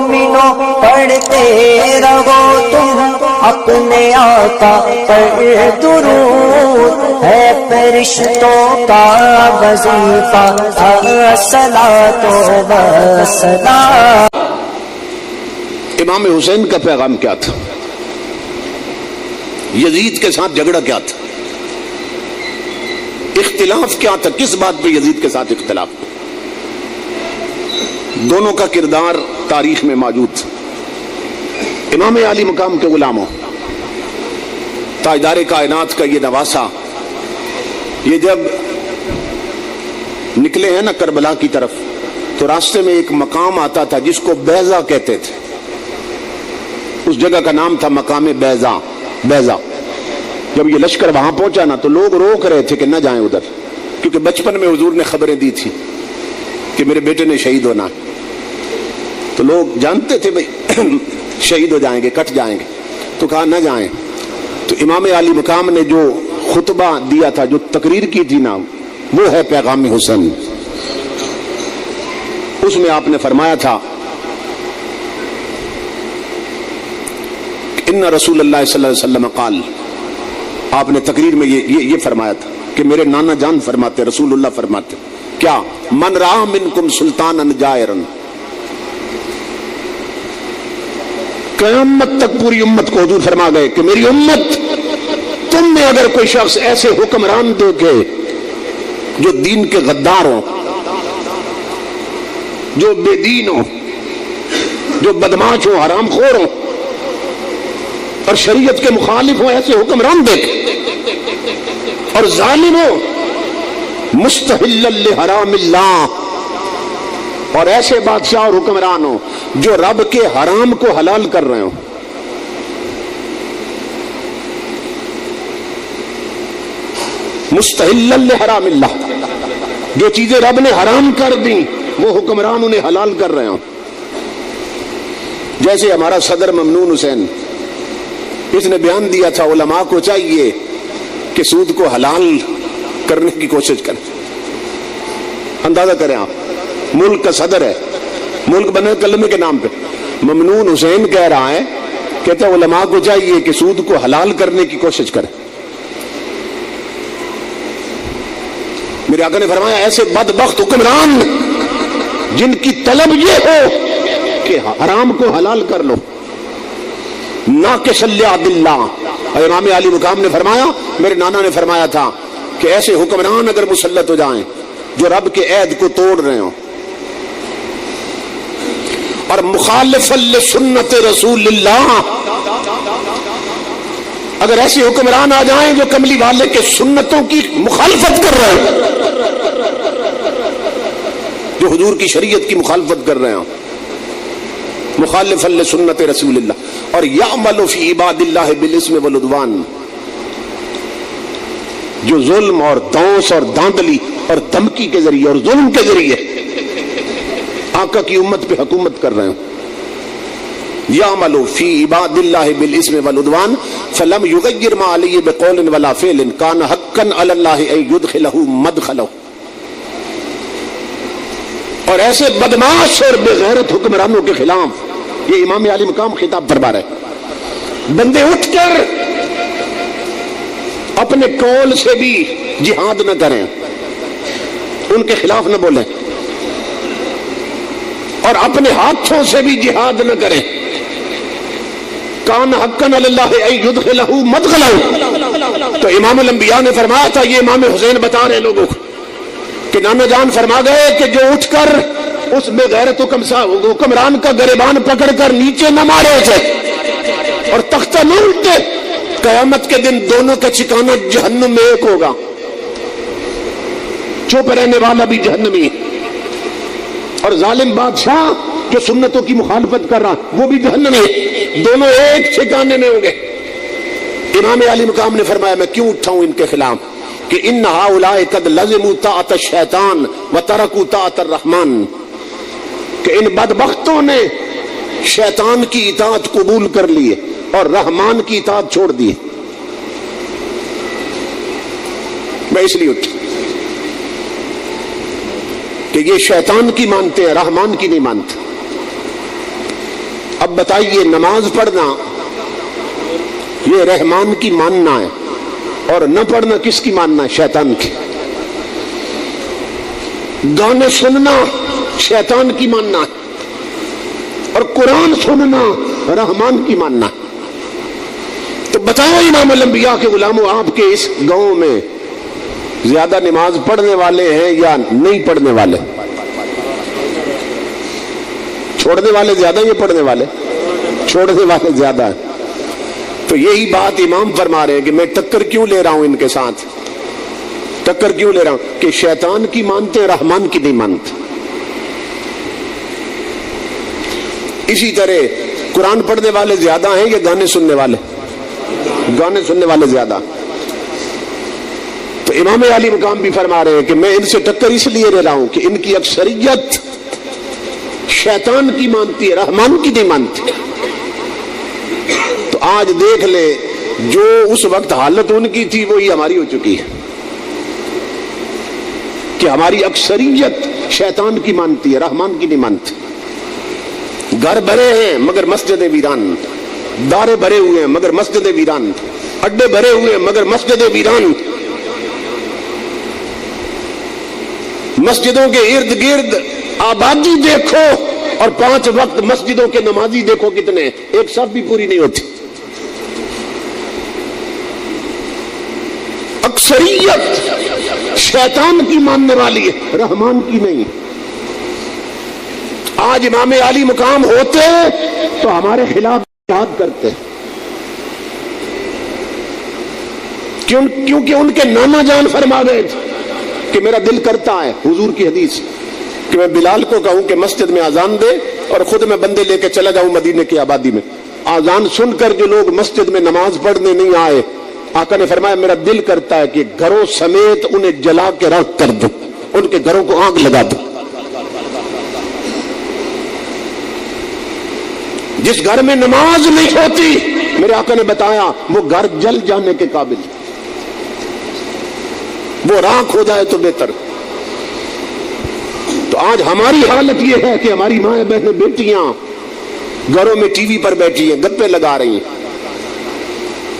مومنوں پڑھتے رہو تم اپنے آقا پر درود، ہے فرشتوں کا وظیفہ الصلاۃ والسلام۔ امام حسین کا پیغام کیا تھا؟ یزید کے ساتھ جھگڑا کیا تھا؟ اختلاف کیا تھا؟ کس بات پہ یزید کے ساتھ اختلاف؟ دونوں کا کردار تاریخ میں موجود تھا۔ امام عالی مقام کے غلاموں، تاجدار کائنات کا یہ نواسا، یہ جب نکلے ہیں نا کربلا کی طرف، تو راستے میں ایک مقام آتا تھا جس کو بیضا کہتے تھے۔ اس جگہ کا نام تھا مقام بیضا۔ جب یہ لشکر وہاں پہنچا نا تو لوگ روک رہے تھے کہ نہ جائیں ادھر، کیونکہ بچپن میں حضور نے خبریں دی تھی کہ میرے بیٹے نے شہید ہونا ہے، تو لوگ جانتے تھے بھائی شہید ہو جائیں گے، کٹ جائیں گے، تو کہا نہ جائیں۔ تو امام عالی مقام نے جو خطبہ دیا تھا، جو تقریر کی تھی نا، وہ ہے پیغام حسین۔ اس میں آپ نے فرمایا تھا ان رسول اللہ صلی اللہ علیہ وسلم قال، آپ نے تقریر میں یہ فرمایا تھا کہ میرے نانا جان فرماتے، رسول اللہ فرماتے کیا؟ من رأى منکم سلطانا جائرا، قیامت تک پوری امت کو حضور فرما گئے کہ میری امت، تم میں اگر کوئی شخص ایسے حکمران دیکھے جو دین کے غدار ہوں، جو بے دین ہوں، جو بدماش ہوں، حرام خور ہوں اور شریعت کے مخالف ہوں، ایسے حکمران دیکھے اور ظالم ہو، مستحل لحرام اللہ، اور ایسے بادشاہ اور حکمران ہو جو رب کے حرام کو حلال کر رہے ہوں۔ مستحل لحرام اللہ، جو چیزیں رب نے حرام کر دی وہ حکمران انہیں حلال کر رہے ہوں۔ جیسے ہمارا صدر ممنون حسین، اس نے بیان دیا تھا علماء کو چاہیے کہ سود کو حلال کرنے کی کوشش کریں۔ اندازہ کریں آپ، ملک کا صدر ہے، ملک بنے کلمے کے نام پہ، ممنون حسین کہہ رہا ہے، کہتے ہیں علماء کو چاہیے کہ سود کو حلال کرنے کی کوشش کریں۔ میرے آقا نے فرمایا ایسے بدبخت حکمران جن کی طلب یہ ہو کہ حرام کو حلال کر لو، ناقص لیعد اللہ۔ اور امام علی مقام نے فرمایا، میرے نانا نے فرمایا تھا کہ ایسے حکمران اگر مسلط ہو جائیں جو رب کے عہد کو توڑ رہے ہوں اور مخالف لسنت رسول اللہ، اگر ایسے حکمران آ جائیں جو کملی والے کے سنتوں کی مخالفت کر رہے ہیں، جو حضور کی شریعت کی مخالفت کر رہے ہیں، مخالف لسنت رسول اللہ، اور یعمل فی عباد اللہ بالاسم والعدوان، جو ظلم اور دونس اور داندلی اور دھمکی کے ذریعے اور ظلم کے ذریعے آقا کی امت پہ حکومت کر رہے ہیں۔ یعمل فی عباد اللہ بالاسم والعدوان فلم یغیر ما علیہ بقول ولا فعل کان حقا علی اللہ ان یدخلہ مدخلہ۔ اور ایسے بدماش اور بغیرت حکمرانوں کے خلاف یہ امام علی مقام خطاب فرما رہے، بندے اٹھ کر اپنے قول سے بھی جہاد نہ کریں، ان کے خلاف نہ بولیں، اور اپنے ہاتھوں سے بھی جہاد نہ کریں۔ کان حقا علی اللہ ان یدخلہ مدخلہ، تو امام الانبیاء نے فرمایا تھا، یہ امام حسین بتا رہے لوگوں کو کہ نانا جان فرما گئے کہ جو اٹھ کر اس بے غیرت حکمران کا گریبان پکڑ کر نیچے نہ مارے اسے اور تختہ نہ الٹے، قیامت کے دن دونوں کا ٹھکانہ جہنم میں ایک ہوگا۔ چپ رہنے والا بھی جہنمی ہے، اور ظالم بادشاہ جو سنتوں کی مخالفت کر رہا وہ بھی جہنمی ہے، دونوں ایک ٹھکانے میں ہوں گے۔ امام علی مقام نے فرمایا میں کیوں اٹھا ہوں ان کے خلاف کہ ان ہؤلاء قد لزموا طاعت الشیطان وترکوا طاعت الرحمن، کہ ان بدبختوں نے شیطان کی اطاعت قبول کر لی ہے اور رحمان کی اطاعت چھوڑ دی ہے۔ میں اس لیے اٹھا کہ یہ شیطان کی مانتے ہیں، رحمان کی نہیں مانتے۔ اب بتائیے نماز پڑھنا یہ رحمان کی ماننا ہے اور نہ پڑھنا کس کی ماننا ہے؟ شیطان کی. گانے سننا شیطان کی ماننا ہے اور قرآن سننا رحمان کی ماننا. تو بتاؤ امام الانبیاء کے غلاموں، آپ کے اس گاؤں میں زیادہ نماز پڑھنے والے ہیں یا نہیں پڑھنے والے؟ چھوڑنے والے زیادہ یا پڑھنے والے؟ چھوڑنے والے زیادہ ہیں. تو یہی بات امام فرما رہے ہیں کہ میں ٹکر کیوں لے رہا ہوں ان کے ساتھ، ٹکر کیوں لے رہا ہوں کہ شیطان کی مانتے ہیں، رحمان کی نہیں مانتے. اسی طرح قرآن پڑھنے والے زیادہ ہیں یا گانے سننے والے؟ گانے سننے والے زیادہ. تو امام علی مقام بھی فرما رہے ہیں کہ میں ان سے ٹکر اس لیے لے رہا ہوں کہ ان کی اکثریت شیطان کی مانتی ہے، رحمان کی نہیں مانتی. تو آج دیکھ لے جو اس وقت حالت ان کی تھی وہی ہماری ہو چکی ہے کہ ہماری اکثریت شیطان کی مانتی ہے، رحمان کی نہیں مانتی. گھر بھرے ہیں مگر مسجدیں ویران، دارے بھرے ہوئے ہیں مگر مسجدیں ویران، اڈے بھرے ہوئے ہیں مگر مسجدیں ویران. مسجدوں کے ارد گرد آبادی دیکھو اور 5 وقت مسجدوں کے نمازی دیکھو کتنے، ایک صف بھی پوری نہیں ہوتی. اکثریت شیطان کی ماننے والی ہے، رحمان کی نہیں. آج امام علی مقام ہوتے تو ہمارے خلاف جہاد کرتے، کیونکہ ان کے نانا جان فرما گئے تھے کہ میرا دل کرتا ہے، حضور کی حدیث، کہ میں بلال کو کہوں کہ مسجد میں اذان دے اور خود میں بندے لے کے چلا جاؤں مدینے کی آبادی میں. اذان سن کر جو لوگ مسجد میں نماز پڑھنے نہیں آئے، آقا نے فرمایا میرا دل کرتا ہے کہ گھروں سمیت انہیں جلا کے راکھ کر دو، ان کے گھروں کو آگ لگا دو. جس گھر میں نماز نہیں ہوتی میرے آقا نے بتایا وہ گھر جل جانے کے قابل، وہ راکھ ہو جائے تو بہتر. تو آج ہماری حالت یہ ہے کہ ہماری ماں بہنیں بیٹیاں گھروں میں ٹی وی پر بیٹھی ہیں، گپے لگا رہی ہیں،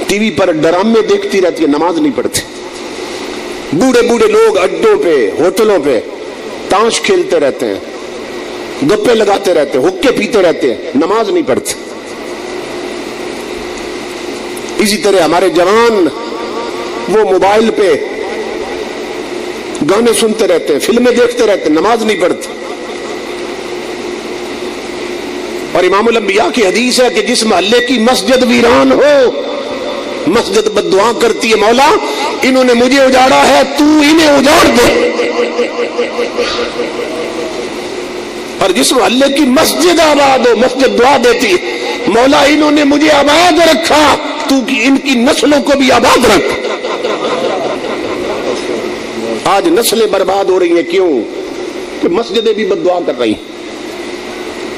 ٹی وی پر ڈرامے دیکھتی رہتی ہیں، نماز نہیں پڑھتی. بوڑھے بوڑھے لوگ اڈوں پہ ہوٹلوں پہ تاش کھیلتے رہتے ہیں، گپے لگاتے رہتے ہیں، حقے پیتے رہتے ہیں، نماز نہیں پڑھتے. اسی طرح ہمارے جوان وہ موبائل پہ گانے سنتے رہتے ہیں، فلمیں دیکھتے رہتے ہیں، نماز نہیں پڑھتے. اور امام الانبیاء کی حدیث ہے کہ جس محلے کی مسجد ویران ہو مسجد بددعا کرتی ہے، مولا انہوں نے مجھے اجاڑا ہے، تو انہیں اجاڑ دے. اور جس محلے کی مسجد آباد ہو مسجد دعا دیتی ہے، مولا انہوں نے مجھے آباد رکھا، تو ان کی نسلوں کو بھی آباد رکھ. آج نسلیں برباد ہو رہی ہیں، کیوں؟ کہ مسجدیں بھی بددعا کر رہی ہیں.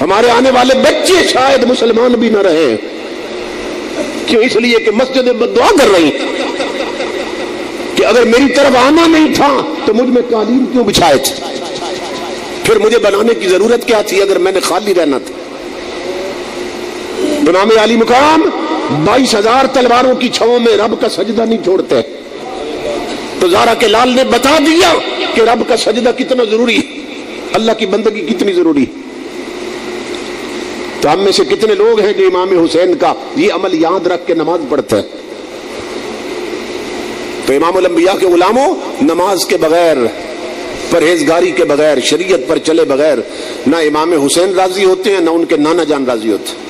ہمارے آنے والے بچے شاید مسلمان بھی نہ رہے، کیوں؟ اس لیے کہ مسجدیں بددعا کر رہی ہیں کہ اگر میری طرف آنا نہیں تھا تو مجھ میں قالین کیوں بچھائے تھے، پھر مجھے بنانے کی ضرورت کیا تھی اگر میں نے خالی رہنا تھا. امام علی مقام 22,000 تلواروں کی چھاؤں میں رب کا سجدہ نہیں چھوڑتے. تو زہرا کے لال نے بتا دیا کہ رب کا سجدہ کتنا ضروری ہے، اللہ کی بندگی کتنی ضروری ہے. تو ہم میں سے کتنے لوگ ہیں جو امام حسین کا یہ عمل یاد رکھ کے نماز پڑھتے ہیں. تو امام الانبیاء کے غلاموں، نماز کے بغیر، پرہیزگاری کے بغیر، شریعت پر چلے بغیر نہ امام حسین راضی ہوتے ہیں نہ ان کے نانا جان راضی ہوتے ہیں.